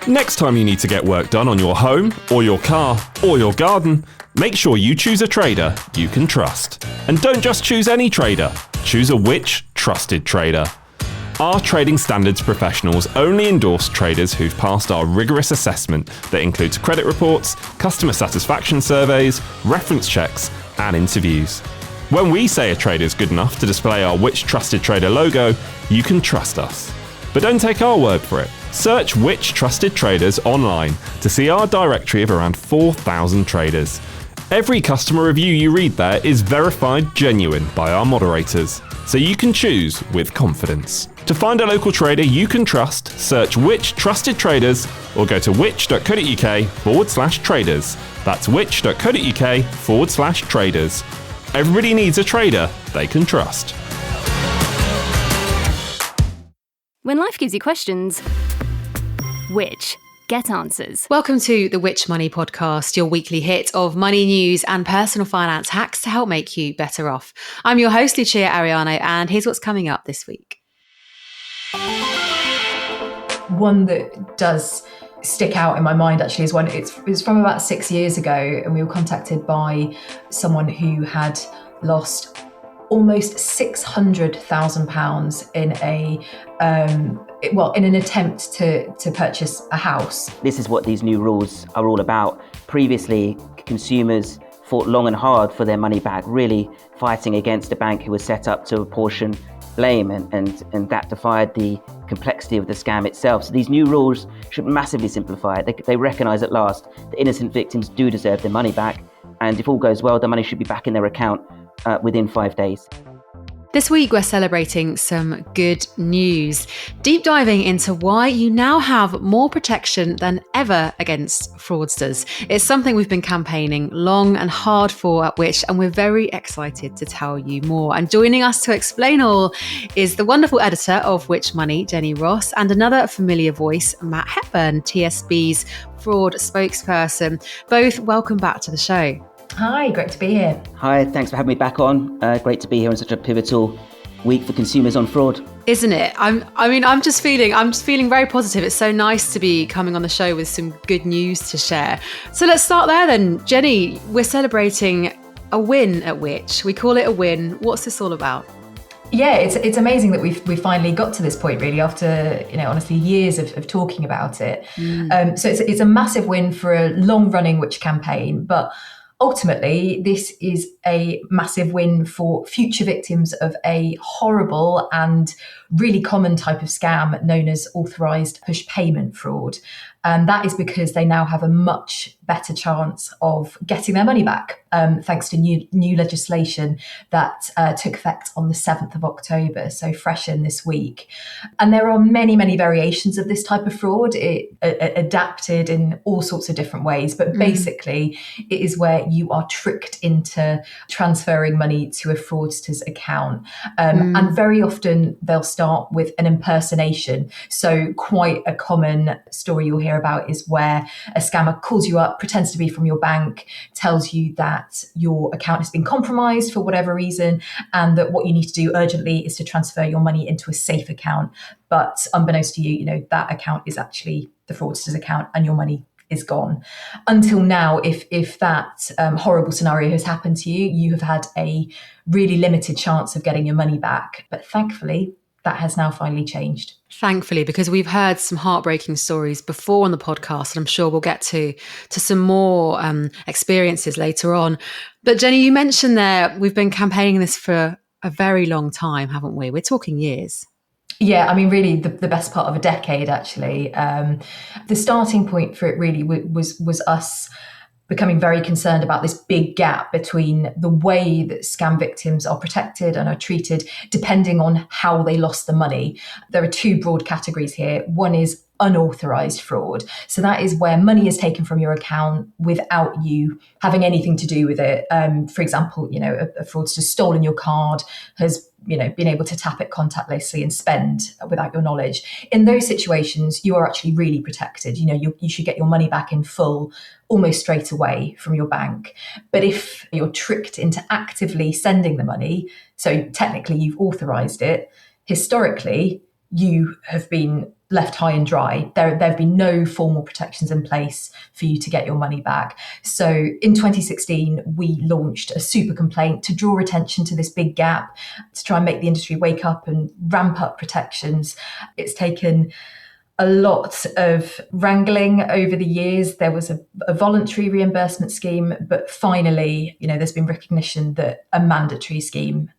Next time you need to get work done on your home, or your car, or your garden, make sure you choose a trader you can trust. And don't just choose any trader, choose a Which? Trusted trader. Our trading standards professionals only endorse traders who've passed our rigorous assessment that includes credit reports, customer satisfaction surveys, reference checks, and interviews. When we say a trader's good enough to display our Which? Trusted trader logo, you can trust us. But don't take our word for it. Search Which? Trusted Traders online to see our directory of around 4,000 traders. Every customer review you read there is verified genuine by our moderators, so you can choose with confidence. To find a local trader you can trust, search Which? Trusted Traders or go to which.co.uk/traders. That's which.co.uk/traders. Everybody needs a trader they can trust. When life gives you questions, Which? Get answers. Welcome to the Which Money podcast, your weekly hit of money news and personal finance hacks to help make you better off. I'm your host, Lucia Ariano, and here's what's coming up this week. One that does stick out in my mind actually is one, it's from about 6 years ago, and we were contacted by someone who had lost almost £600,000 in in an attempt to purchase a house. This is what these new rules are all about. Previously, consumers fought long and hard for their money back, really fighting against a bank who was set up to apportion blame, and that defied the complexity of the scam itself. So these new rules should massively simplify it. They recognise at last that innocent victims do deserve their money back, and if all goes well, the money should be back in their account within 5 days. This week, we're celebrating some good news, deep diving into why you now have more protection than ever against fraudsters. It's something we've been campaigning long and hard for at Which, and we're very excited to tell you more. And joining us to explain all is the wonderful editor of Which Money, Jenny Ross, and another familiar voice, Matt Hepburn, TSB's fraud spokesperson. Both welcome back to the show. Hi, great to be here. Hi, thanks for having me back on. Great to be here on such a pivotal week for consumers on fraud. Isn't it? I'm just feeling very positive. It's so nice to be coming on the show with some good news to share. So let's start there then. Jenny, we're celebrating a win at Which. We call it a win. What's this all about? Yeah, it's amazing that we finally got to this point, really, after honestly years of talking about it. So it's a massive win for a long-running Which campaign, but ultimately, this is a massive win for future victims of a horrible and really common type of scam known as authorised push payment fraud. And that is because they now have a much better chance of getting their money back, thanks to new legislation that took effect on the 7th of October, so fresh in this week. And there are many, many variations of this type of fraud. It adapted in all sorts of different ways, but basically it is where you are tricked into transferring money to a fraudster's account. And very often they'll start with an impersonation. So quite a common story you'll hear about is where a scammer calls you up, pretends to be from your bank, tells you that your account has been compromised for whatever reason, and that what you need to do urgently is to transfer your money into a safe account. But unbeknownst to you, that account is actually the fraudster's account and your money is gone. Until now, if that horrible scenario has happened to you, you have had a really limited chance of getting your money back. But thankfully, that has now finally changed. Thankfully, because we've heard some heartbreaking stories before on the podcast, and I'm sure we'll get to some more experiences later on. But Jenny, you mentioned there, we've been campaigning this for a very long time, haven't we? We're talking years. Yeah, I mean, really the best part of a decade, actually. The starting point for it really was us becoming very concerned about this big gap between the way that scam victims are protected and are treated depending on how they lost the money. There are two broad categories here. One is unauthorized fraud. So that is where money is taken from your account without you having anything to do with it. For example, a fraudster's stolen your card, has been able to tap it contactlessly and spend without your knowledge. In those situations, you are actually really protected. You should get your money back in full almost straight away from your bank. But if you're tricked into actively sending the money, so technically you've authorized it, historically, you have been left high and dry. There have been no formal protections in place for you to get your money back. So in 2016, we launched a super complaint to draw attention to this big gap, to try and make the industry wake up and ramp up protections. It's taken a lot of wrangling over the years. There was a voluntary reimbursement scheme, but finally, there's been recognition that a mandatory scheme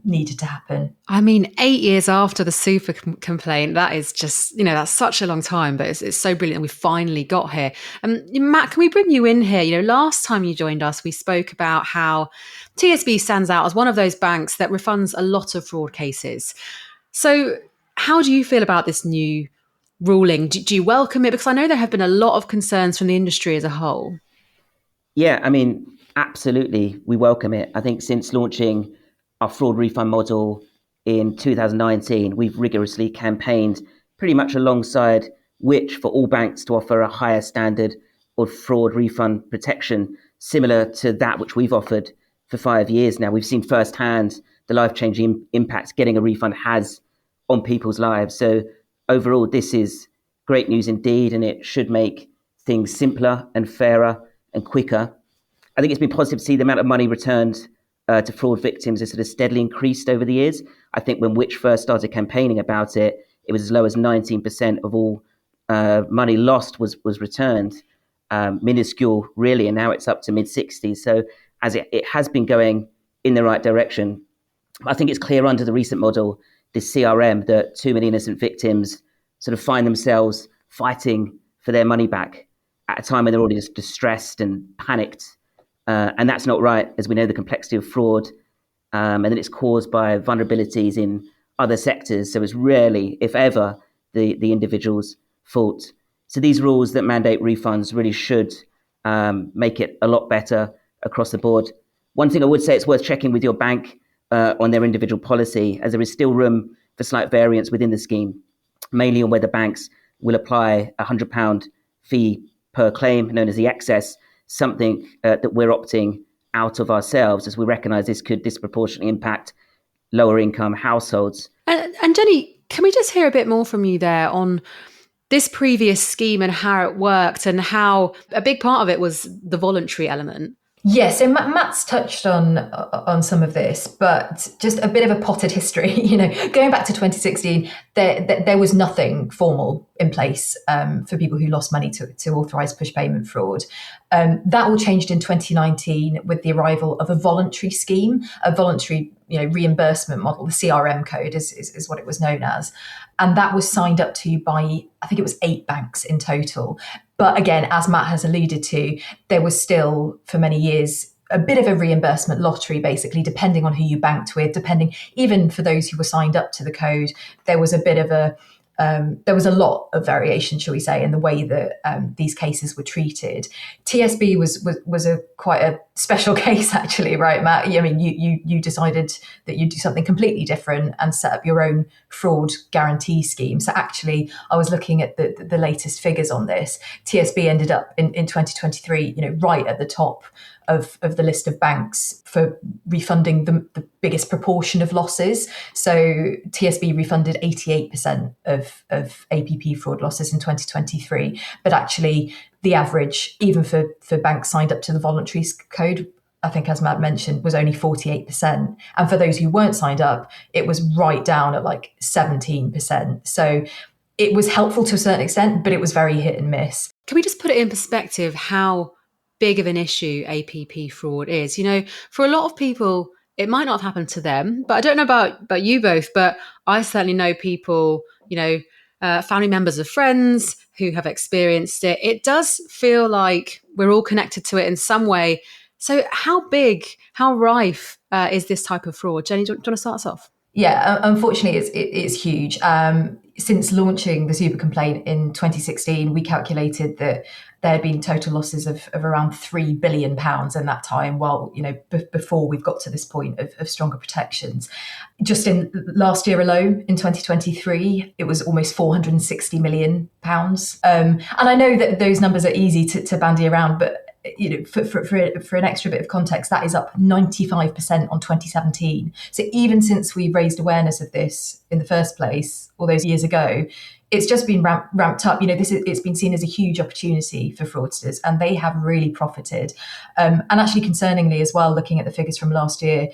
needed to happen. I mean, 8 years after the super complaint, that is just, that's such a long time, but it's so brilliant we finally got here. Matt, can we bring you in here? Last time you joined us, we spoke about how TSB stands out as one of those banks that refunds a lot of fraud cases. So how do you feel about this new ruling? Do you welcome it? Because I know there have been a lot of concerns from the industry as a whole. Yeah, I mean, absolutely, we welcome it. I think since launching our fraud refund model in 2019, we've rigorously campaigned pretty much alongside Which for all banks to offer a higher standard of fraud refund protection, similar to that which we've offered for 5 years now. We've seen firsthand the life-changing impact getting a refund has on people's lives. So overall, this is great news indeed, and it should make things simpler and fairer and quicker. I think it's been positive to see the amount of money returned to fraud victims has sort of steadily increased over the years. I think when Which first started campaigning about it, it was as low as 19% of all money lost was returned. Minuscule, really, and now it's up to mid-60s. So as it has been going in the right direction. I think it's clear under the recent model, this CRM, that too many innocent victims sort of find themselves fighting for their money back at a time when they're already just distressed and panicked. And that's not right, as we know the complexity of fraud, and that it's caused by vulnerabilities in other sectors. So it's rarely, if ever, the individual's fault. So these rules that mandate refunds really should make it a lot better across the board. One thing I would say, it's worth checking with your bank on their individual policy, as there is still room for slight variance within the scheme, mainly on whether banks will apply a £100 fee per claim, known as the excess, something that we're opting out of ourselves, as we recognise this could disproportionately impact lower income households. And Jenny, can we just hear a bit more from you there on this previous scheme and how it worked, and how a big part of it was the voluntary element? Yes, so Matt's touched on some of this, but just a bit of a potted history. Going back to 2016, there was nothing formal in place for people who lost money to authorised push payment fraud. That all changed in 2019 with the arrival of a voluntary scheme, a voluntary reimbursement model. The CRM code is what it was known as. And that was signed up to by, I think it was 8 banks in total. But again, as Matt has alluded to, there was still, for many years, a bit of a reimbursement lottery, basically, depending on who you banked with, depending, even for those who were signed up to the code, there was a bit of there was a lot of variation, shall we say, in the way that these cases were treated. TSB was quite a special case, actually, right, Matt? I mean, you decided that you'd do something completely different and set up your own fraud guarantee scheme. So actually, I was looking at the latest figures on this. TSB ended up in 2023, right at the top of the list of banks for refunding the biggest proportion of losses. So TSB refunded 88% of APP fraud losses in 2023. But actually, the average, even for banks signed up to the voluntary code, I think, as Matt mentioned, was only 48%. And for those who weren't signed up, it was right down at like 17%. So it was helpful to a certain extent, but it was very hit and miss. Can we just put it in perspective how big of an issue APP fraud is? For a lot of people, it might not have happened to them, but I don't know about you both, but I certainly know people, family members of friends who have experienced it. It does feel like we're all connected to it in some way. So how big, how rife is this type of fraud? Jenny, do you want to start us off? Yeah, unfortunately, it's huge. Since launching the super complaint in 2016, we calculated that there had been total losses of around £3 billion in that time, while, before we've got to this point of stronger protections. Just in last year alone, in 2023, it was almost £460 million. And I know that those numbers are easy to bandy around, but for an extra bit of context, that is up 95% on 2017. So even since we raised awareness of this in the first place, all those years ago, it's just been ramped up. It's been seen as a huge opportunity for fraudsters, and they have really profited. And actually, concerningly as well, looking at the figures from last year,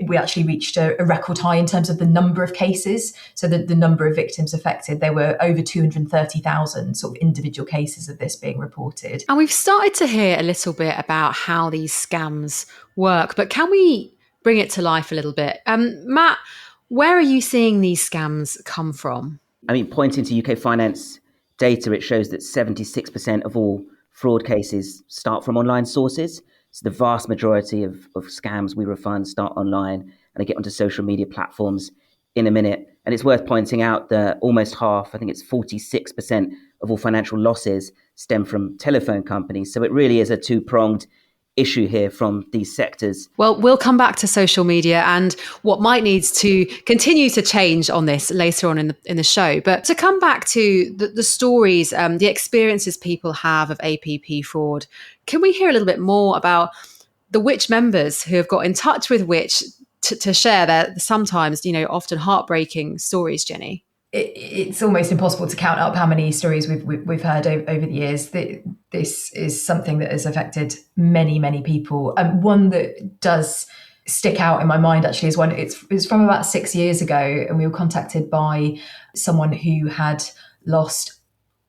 we actually reached a record high in terms of the number of cases. So the number of victims affected, there were over 230,000 sort of individual cases of this being reported. And we've started to hear a little bit about how these scams work, but can we bring it to life a little bit? Matt, where are you seeing these scams come from? I mean, pointing to UK finance data, it shows that 76% of all fraud cases start from online sources. So the vast majority of scams we refund start online, and they get onto social media platforms in a minute. And it's worth pointing out that almost half, I think it's 46% of all financial losses stem from telephone companies. So it really is a two-pronged issue here from these sectors. Well, we'll come back to social media and what might need to continue to change on this later on in the show. But to come back to the stories, the experiences people have of APP fraud, can we hear a little bit more about the Which members who have got in touch with Which to share their sometimes, often heartbreaking stories, Jenny? It's almost impossible to count up how many stories we've heard over the years. This is something that has affected many, many people. One that does stick out in my mind actually is one. It's from about 6 years ago, and we were contacted by someone who had lost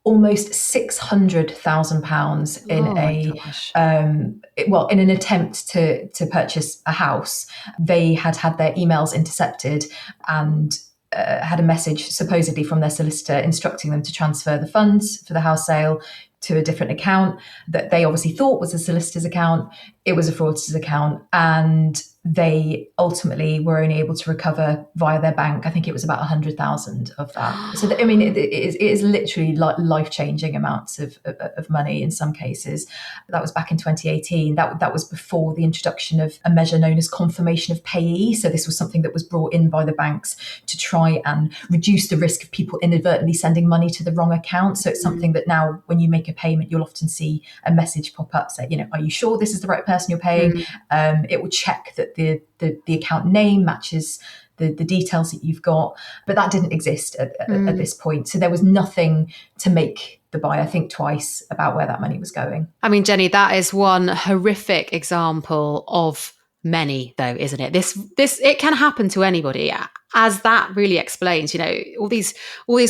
almost £600,000 in an attempt to purchase a house. They had their emails intercepted and had a message supposedly from their solicitor instructing them to transfer the funds for the house sale to a different account that they obviously thought was a solicitor's account. It was a fraudster's account, and they ultimately were only able to recover via their bank. I think it was about 100,000 of that. So, it is literally life-changing amounts of money in some cases. That was back in 2018. That was before the introduction of a measure known as confirmation of payee. So this was something that was brought in by the banks to try and reduce the risk of people inadvertently sending money to the wrong account. So it's something that now when you make a payment, you'll often see a message pop up saying, are you sure this is the right person you're paying? It will check that the account name matches the details that you've got, but that didn't exist at this point. So there was nothing to make the buyer think twice about where that money was going. I mean, Jenny, that is one horrific example of many, though, isn't it? This it can happen to anybody, as that really explains. All these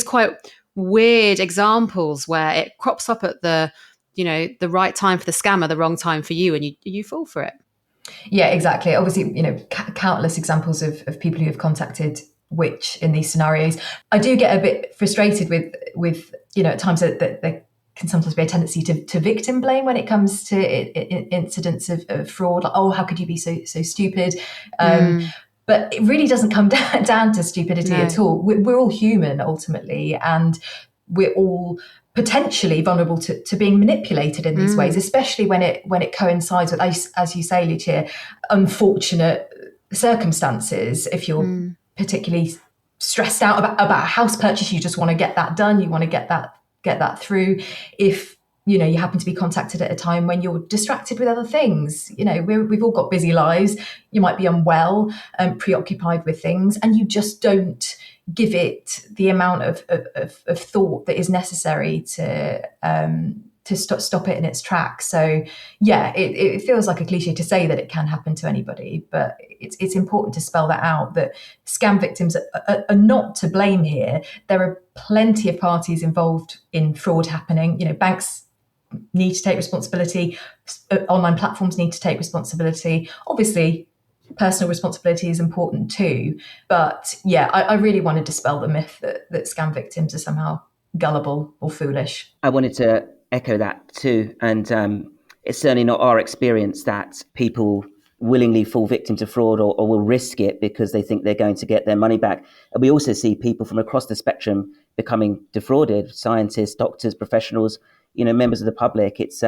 quite weird examples where it crops up at the right time for the scammer, the wrong time for you, and you fall for it. Yeah, exactly. Obviously, countless examples of people who have contacted Which in these scenarios. I do get a bit frustrated with at times that there can sometimes be a tendency to victim blame when it comes to incidents of fraud. Like, how could you be so stupid? But it really doesn't come down to stupidity at all. We're all human ultimately, and we're all potentially vulnerable to being manipulated in these ways, especially when it coincides with, as you say, Lucia, unfortunate circumstances. If you're particularly stressed out about a house purchase, you just want to get that done, you want to get that through. If you happen to be contacted at a time when you're distracted with other things, we've all got busy lives. You might be unwell, preoccupied with things, and you just don't give it the amount of thought that is necessary to stop it in its tracks. So yeah, it feels like a cliche to say that it can happen to anybody, but it's important to spell that out, that scam victims are not to blame here. There are plenty of parties involved in fraud happening. Banks need to take responsibility. Online platforms need to take responsibility. Obviously, personal responsibility is important too. But yeah, I really want to dispel the myth that scam victims are somehow gullible or foolish. I wanted to echo that too. And it's certainly not our experience that people willingly fall victim to fraud or will risk it because they think they're going to get their money back. And we also see people from across the spectrum becoming defrauded: scientists, doctors, professionals, members of the public. It's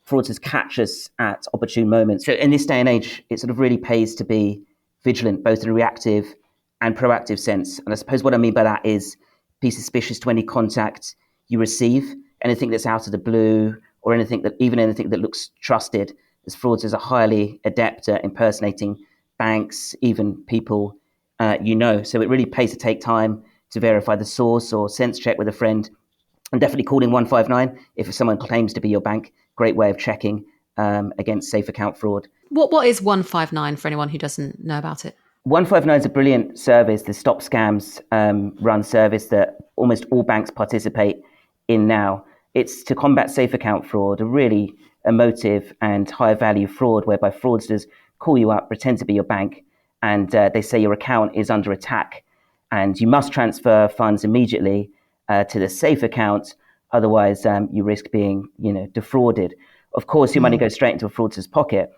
fraudsters catch us at opportune moments. So in this day and age, it sort of really pays to be vigilant, both in a reactive and proactive sense. And I suppose what I mean by that is be suspicious to any contact you receive, anything that's out of the blue or anything that looks trusted, as fraudsters are highly adept at impersonating banks, even people So it really pays to take time to verify the source or sense check with a friend, and definitely calling 159 if someone claims to be your bank. Great way of checking against safe account fraud. What is 159 for anyone who doesn't know about it? 159 is a brilliant service, the Stop Scams run service that almost all banks participate in now. It's to combat safe account fraud, a really emotive and high value fraud whereby fraudsters call you up, pretend to be your bank, and they say your account is under attack and you must transfer funds immediately to the safe account. Otherwise, you risk being defrauded. Of course, your money goes straight into a fraudster's pocket.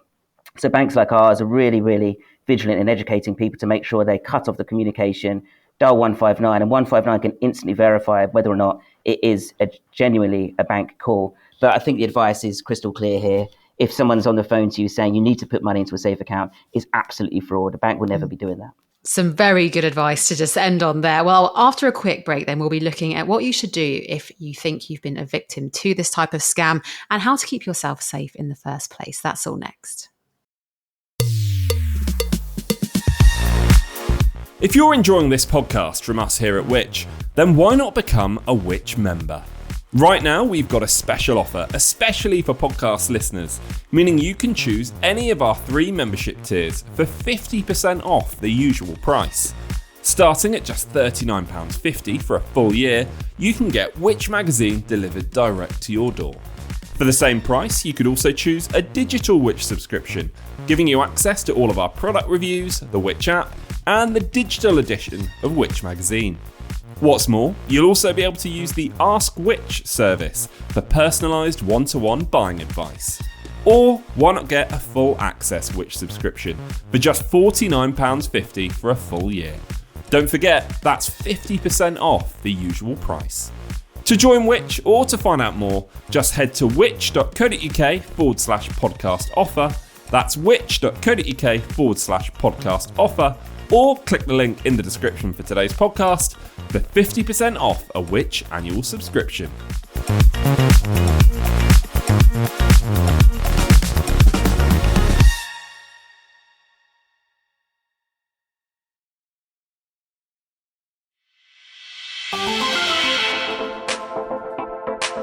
So banks like ours are really, really vigilant in educating people to make sure they cut off the communication, dial 159, and 159 can instantly verify whether or not it is genuinely a bank call. But I think the advice is crystal clear here. If someone's on the phone to you saying you need to put money into a safe account, it's absolutely fraud. A bank will never be doing that. Some very good advice to just end on there. Well, after a quick break, then we'll be looking at what you should do if you think you've been a victim to this type of scam and how to keep yourself safe in the first place. That's all next. If you're enjoying this podcast from us here at Which, then why not become a Which member? Right now, we've got a special offer, especially for podcast listeners, meaning you can choose any of our 3 membership tiers for 50% off the usual price. Starting at just £39.50 for a full year, you can get Which magazine delivered direct to your door. For the same price, you could also choose a digital Which subscription, giving you access to all of our product reviews, the Which app, and the digital edition of Which magazine. What's more, you'll also be able to use the Ask Which service for personalised one-to-one buying advice. Or why not get a full access Which subscription for just £49.50 for a full year? Don't forget, that's 50% off the usual price. To join Which or to find out more, just head to which.co.uk/podcast offer. That's which.co.uk/podcast offer, or click the link in the description for today's podcast for 50% off a Which annual subscription.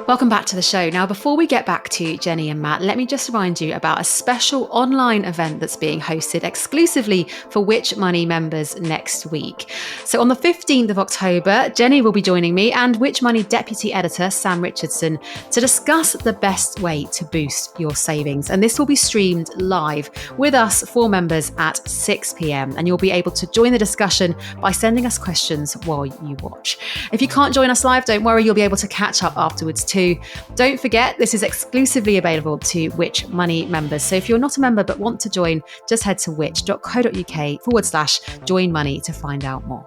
Welcome back to the show. Now, before we get back to Jenny and Matt, let me just remind you about a special online event that's being hosted exclusively for Which Money members next week. So on the 15th of October, Jenny will be joining me and Which Money Deputy Editor Sam Richardson to discuss the best way to boost your savings. And this will be streamed live with us for members at 6 p.m. And you'll be able to join the discussion by sending us questions while you watch. If you can't join us live, don't worry, you'll be able to catch up afterwards too. Don't forget, this is exclusively available to Which Money members. So if you're not a member but want to join, just head to which.co.uk/join money to find out more.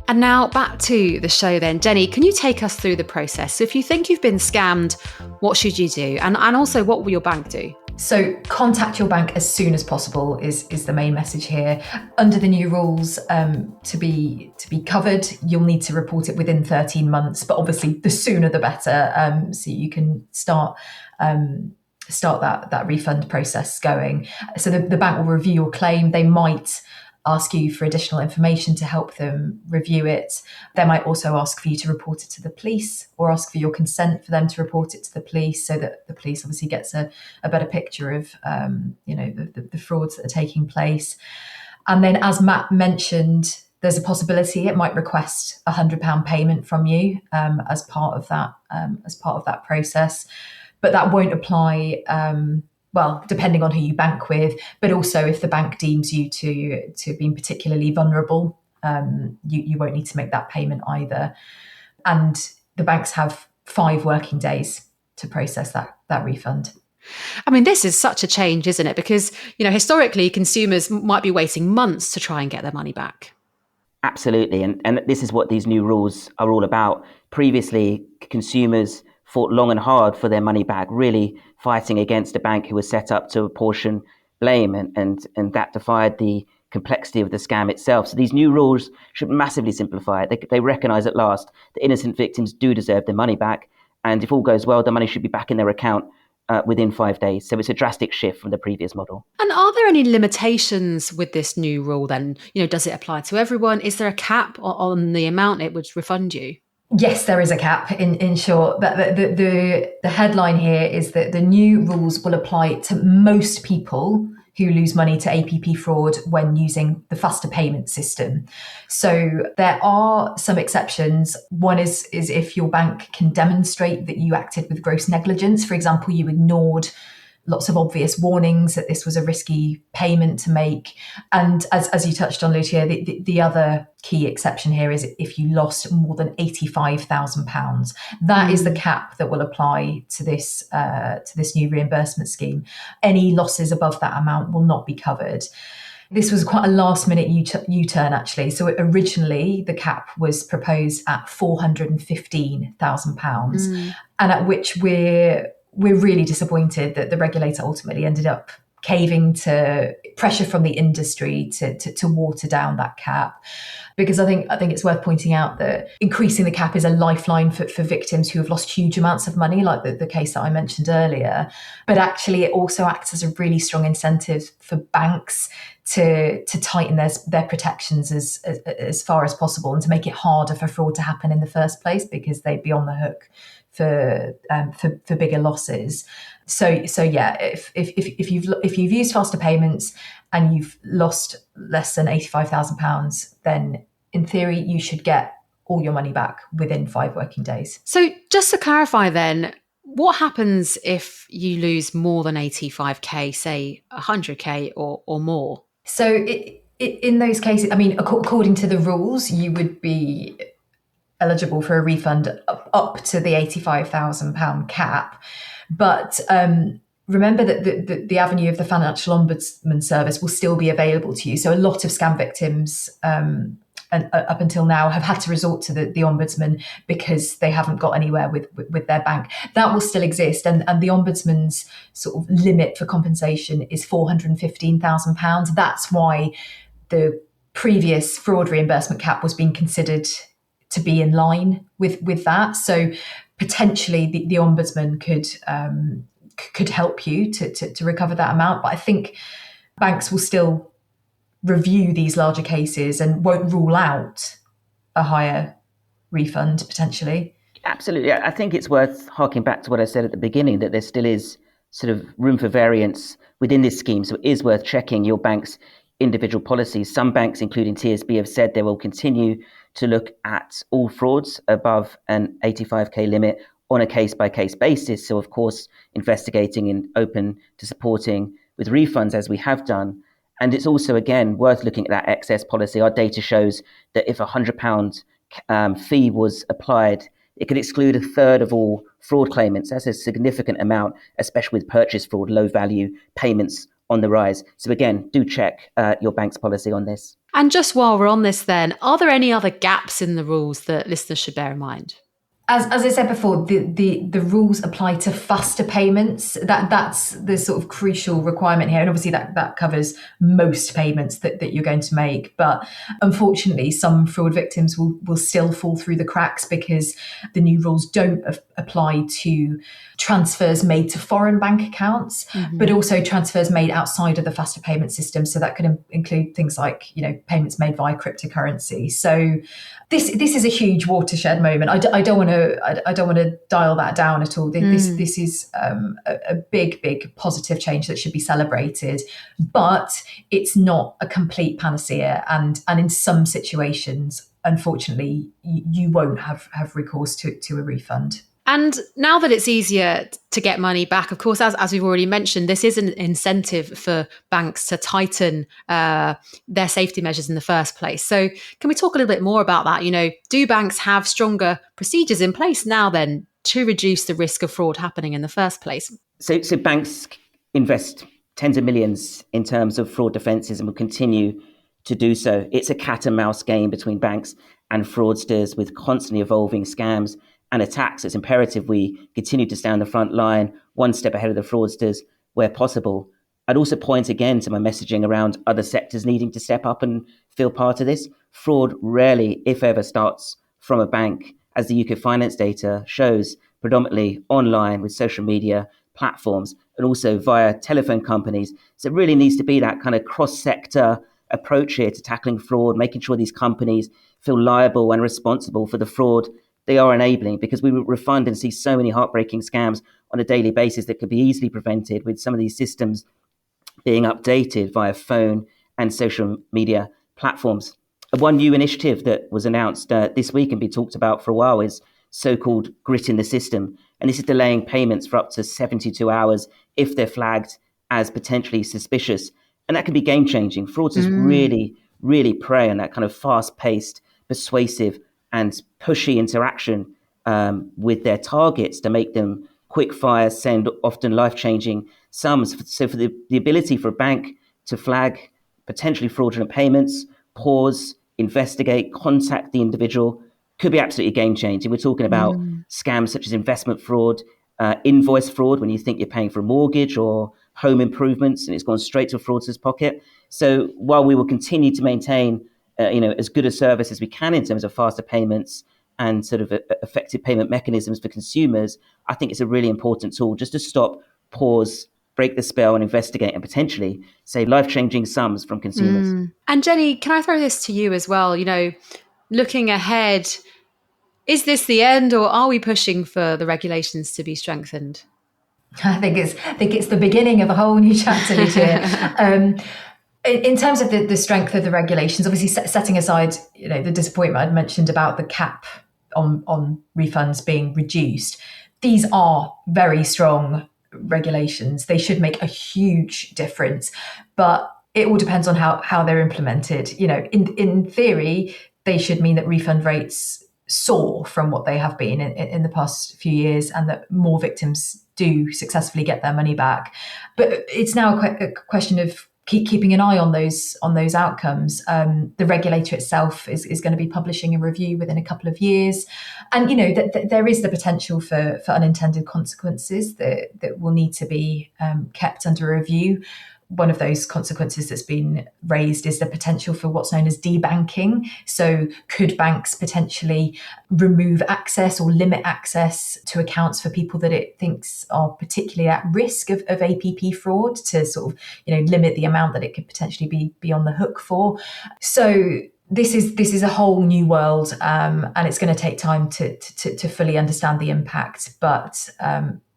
And now back to the show then. Jenny, can you take us through the process? So if you think you've been scammed, what should you do? And also, what will your bank do? So contact your bank as soon as possible is the main message here. Under the new rules, to be covered, you'll need to report it within 13 months, but obviously the sooner the better, so you can start that refund process going. So the bank will review your claim. They might ask you for additional information to help them review it. They might also ask for you to report it to the police or ask for your consent for them to report it to the police, so that the police obviously gets a better picture of the frauds that are taking place. And then, as Matt mentioned, there's a possibility it might request a £100 payment from you as part of that process, but that won't apply. Well, depending on who you bank with, but also if the bank deems you to have been particularly vulnerable, you won't need to make that payment either. And the banks have 5 working days to process that refund. I mean, this is such a change, isn't it? Because, historically, consumers might be waiting months to try and get their money back. Absolutely. And this is what these new rules are all about. Previously, consumers fought long and hard for their money back, really fighting against a bank who was set up to apportion blame, and that defied the complexity of the scam itself. So these new rules should massively simplify it. They recognise at last that innocent victims do deserve their money back, And if all goes well, the money should be back in their account within 5 days. So it's a drastic shift from the previous model. And are there any limitations with this new rule then? Does it apply to everyone? Is there a cap on the amount it would refund you? Yes, there is a cap in short, but the headline here is that the new rules will apply to most people who lose money to APP fraud when using the faster payment system. So there are some exceptions. One is if your bank can demonstrate that you acted with gross negligence. For example, you ignored lots of obvious warnings that this was a risky payment to make. And as you touched on, Lucia, the other key exception here is if you lost more than £85,000. That is the cap that will apply to this new reimbursement scheme. Any losses above that amount will not be covered. This was quite a last minute U-turn, actually. So originally the cap was proposed at £415,000, and at which we're really disappointed that the regulator ultimately ended up caving to pressure from the industry to water down that cap. Because I think it's worth pointing out that increasing the cap is a lifeline for victims who have lost huge amounts of money, like the case that I mentioned earlier. But actually, it also acts as a really strong incentive for banks to tighten their protections as far as possible and to make it harder for fraud to happen in the first place, because they'd be on the hook for bigger losses. So yeah, if you've used faster payments and you've lost less than £85,000, then in theory you should get all your money back within 5 working days. So just to clarify then, what happens if you lose more than 85k, say 100k or more? So in those cases, I mean, according to the rules, you would be eligible for a refund up to the £85,000 cap. But remember that the avenue of the Financial Ombudsman Service will still be available to you. So a lot of scam victims and up until now have had to resort to the Ombudsman because they haven't got anywhere with their bank. That will still exist. And the Ombudsman's sort of limit for compensation is £415,000. That's why the previous fraud reimbursement cap was being considered to be in line with that. So potentially the Ombudsman could help you to recover that amount. But I think banks will still review these larger cases and won't rule out a higher refund potentially. Absolutely. I think it's worth harking back to what I said at the beginning, that there still is sort of room for variance within this scheme. So it is worth checking your bank's individual policies. Some banks, including TSB, have said they will continue to look at all frauds above an 85k limit on a case-by-case basis. So, of course, investigating and open to supporting with refunds, as we have done. And it's also, again, worth looking at that excess policy. Our data shows that if a £100 fee was applied, it could exclude a third of all fraud claimants. That's a significant amount, especially with purchase fraud, low value payments on the rise. So again, do check your bank's policy on this. And just while we're on this then, are there any other gaps in the rules that listeners should bear in mind? As I said before, the rules apply to faster payments. That's the sort of crucial requirement here. And obviously that covers most payments that you're going to make. But unfortunately, some fraud victims will still fall through the cracks because the new rules don't apply to transfers made to foreign bank accounts, but also transfers made outside of the faster payment system. So that could include things like, payments made via cryptocurrency. So this is a huge watershed moment. I don't want to dial that down at all. This is a big positive change that should be celebrated, but it's not a complete panacea. And in some situations, unfortunately, you won't have recourse to a refund. And now that it's easier to get money back, of course, as we've already mentioned, this is an incentive for banks to tighten their safety measures in the first place. So can we talk a little bit more about that? Do banks have stronger procedures in place now then to reduce the risk of fraud happening in the first place? So banks invest tens of millions in terms of fraud defences and will continue to do so. It's a cat and mouse game between banks and fraudsters with constantly evolving scams and attacks. It's imperative we continue to stay on the front line, one step ahead of the fraudsters where possible. I'd also point again to my messaging around other sectors needing to step up and feel part of this. Fraud rarely, if ever, starts from a bank. As the UK finance data shows, predominantly online with social media platforms and also via telephone companies. So it really needs to be that kind of cross-sector approach here to tackling fraud, making sure these companies feel liable and responsible for the fraud they are enabling, because we refund and see so many heartbreaking scams on a daily basis that could be easily prevented with some of these systems being updated via phone and social media platforms. One new initiative that was announced this week and been talked about for a while is so-called grit in the system. And this is delaying payments for up to 72 hours if they're flagged as potentially suspicious. And that can be game-changing. Fraudsters really prey on that kind of fast-paced, persuasive and pushy interaction with their targets to make them quick fire, send often life-changing sums. So for the ability for a bank to flag potentially fraudulent payments, pause, investigate, contact the individual, could be absolutely game-changing. We're talking about scams such as investment fraud, invoice fraud, when you think you're paying for a mortgage or home improvements and it's gone straight to a fraudster's pocket. So while we will continue to maintain as good a service as we can in terms of faster payments and sort of effective payment mechanisms for consumers, I think it's a really important tool just to stop, pause, break the spell and investigate and potentially save life-changing sums from consumers. And Jenny, can I throw this to you as well? Looking ahead, is this the end, or are we pushing for the regulations to be strengthened? I think it's the beginning of a whole new chapter, Lucia. In terms of the strength of the regulations, obviously setting aside the disappointment I'd mentioned about the cap on refunds being reduced, these are very strong regulations. They should make a huge difference, but it all depends on how they're implemented. In theory, they should mean that refund rates soar from what they have been in the past few years, and that more victims do successfully get their money back. But it's now a question of keeping an eye on those outcomes. The regulator itself is going to be publishing a review within a couple of years, and there is the potential for unintended consequences that will need to be kept under review. One of those consequences that's been raised is the potential for what's known as debanking. So could banks potentially remove access or limit access to accounts for people that it thinks are particularly at risk of APP fraud, to sort of limit the amount that it could potentially be on the hook for? So this is a whole new world, and it's going to take time to fully understand the impact, but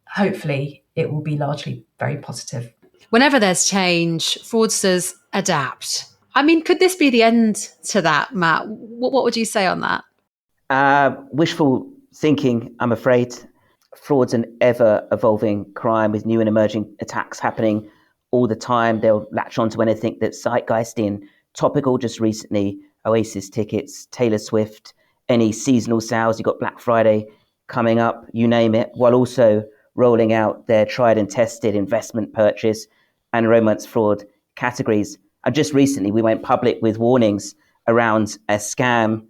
hopefully it will be largely very positive. Whenever there's change, fraudsters adapt. I mean, could this be the end to that, Matt? What would you say on that? Wishful thinking, I'm afraid. Fraud's an ever-evolving crime with new and emerging attacks happening all the time. They'll latch onto anything that's zeitgeisty and topical. Just recently, Oasis tickets, Taylor Swift, any seasonal sales. You've got Black Friday coming up, you name it, while also rolling out their tried and tested investment purchase and romance fraud categories. And just recently, we went public with warnings around a scam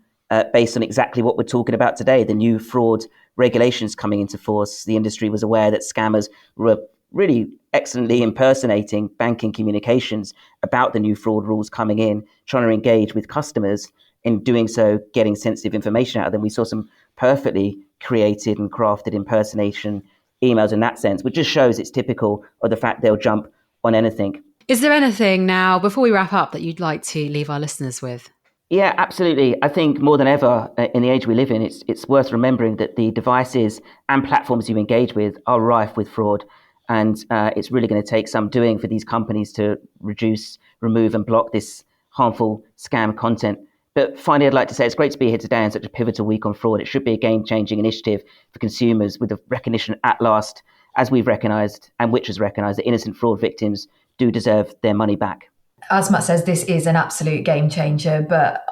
based on exactly what we're talking about today, the new fraud regulations coming into force. The industry was aware that scammers were really excellently impersonating banking communications about the new fraud rules coming in, trying to engage with customers, in doing so, getting sensitive information out of them. We saw some perfectly created and crafted impersonation emails in that sense, which just shows it's typical of the fact they'll jump on anything. Is there anything now, before we wrap up, that you'd like to leave our listeners with? Yeah, absolutely. I think more than ever in the age we live in, it's worth remembering that the devices and platforms you engage with are rife with fraud. And it's really going to take some doing for these companies to reduce, remove and block this harmful scam content. But finally, I'd like to say it's great to be here today on such a pivotal week on fraud. It should be a game-changing initiative for consumers, with the recognition at last, as we've recognised and which has recognised, that innocent fraud victims do deserve their money back. As Matt says, this is an absolute game changer, but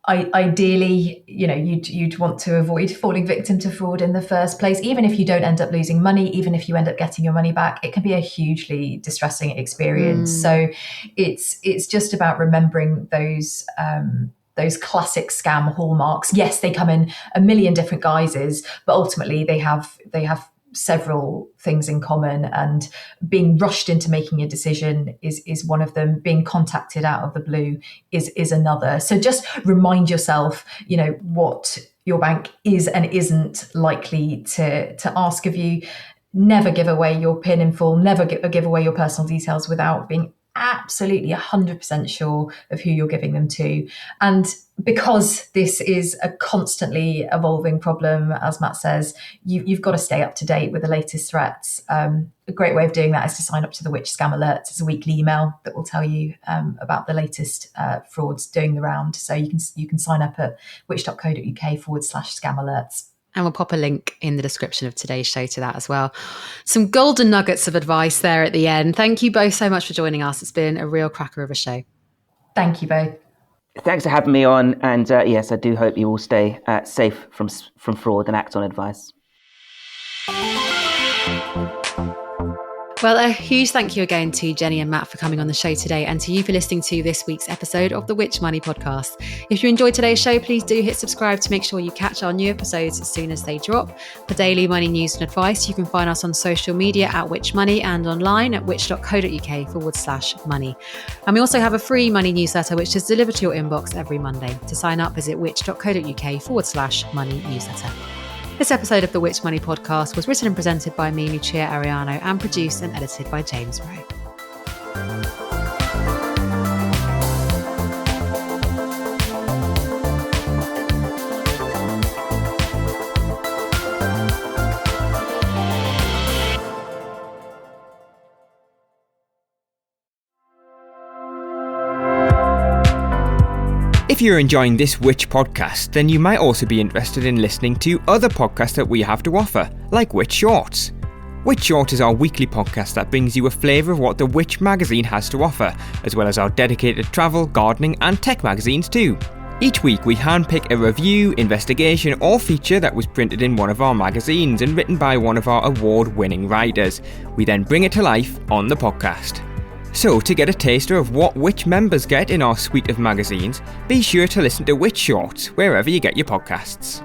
ideally, you'd want to avoid falling victim to fraud in the first place. Even if you don't end up losing money, even if you end up getting your money back, it can be a hugely distressing experience. So it's just about remembering those classic scam hallmarks. Yes, they come in a million different guises, but ultimately they have several things in common, and being rushed into making a decision is one of them. Being contacted out of the blue is another. So just remind yourself, what your bank is and isn't likely to ask of you. Never give away your PIN in full, never give away your personal details without being absolutely 100% sure of who you're giving them to. And because this is a constantly evolving problem, as Matt says, you've got to stay up to date with the latest threats. A great way of doing that is to sign up to the Which Scam Alerts. It's a weekly email that will tell you about the latest frauds doing the round. So you can sign up at which.co.uk/scam alerts. And we'll pop a link in the description of today's show to that as well. Some golden nuggets of advice there at the end. Thank you both so much for joining us. It's been a real cracker of a show. Thank you both. Thanks for having me on. And yes, I do hope you all stay safe from fraud and act on advice. Well, a huge thank you again to Jenny and Matt for coming on the show today, and to you for listening to this week's episode of the Which Money podcast. If you enjoyed today's show, please do hit subscribe to make sure you catch our new episodes as soon as they drop. For daily money news and advice, you can find us on social media at Which Money and online at which.co.uk/money. And we also have a free money newsletter which is delivered to your inbox every Monday. To sign up, visit which.co.uk/money newsletter. This episode of the Which Money podcast was written and presented by me, Lucia Ariano, and produced and edited by James Rowe. If you're enjoying this Which podcast, then you might also be interested in listening to other podcasts that we have to offer, like Which Shorts. Which Shorts is our weekly podcast that brings you a flavour of what the Which magazine has to offer, as well as our dedicated travel, gardening and tech magazines too. Each week we handpick a review, investigation or feature that was printed in one of our magazines and written by one of our award-winning writers. We then bring it to life on the podcast. So, to get a taster of what Which members get in our suite of magazines, be sure to listen to Which Shorts wherever you get your podcasts.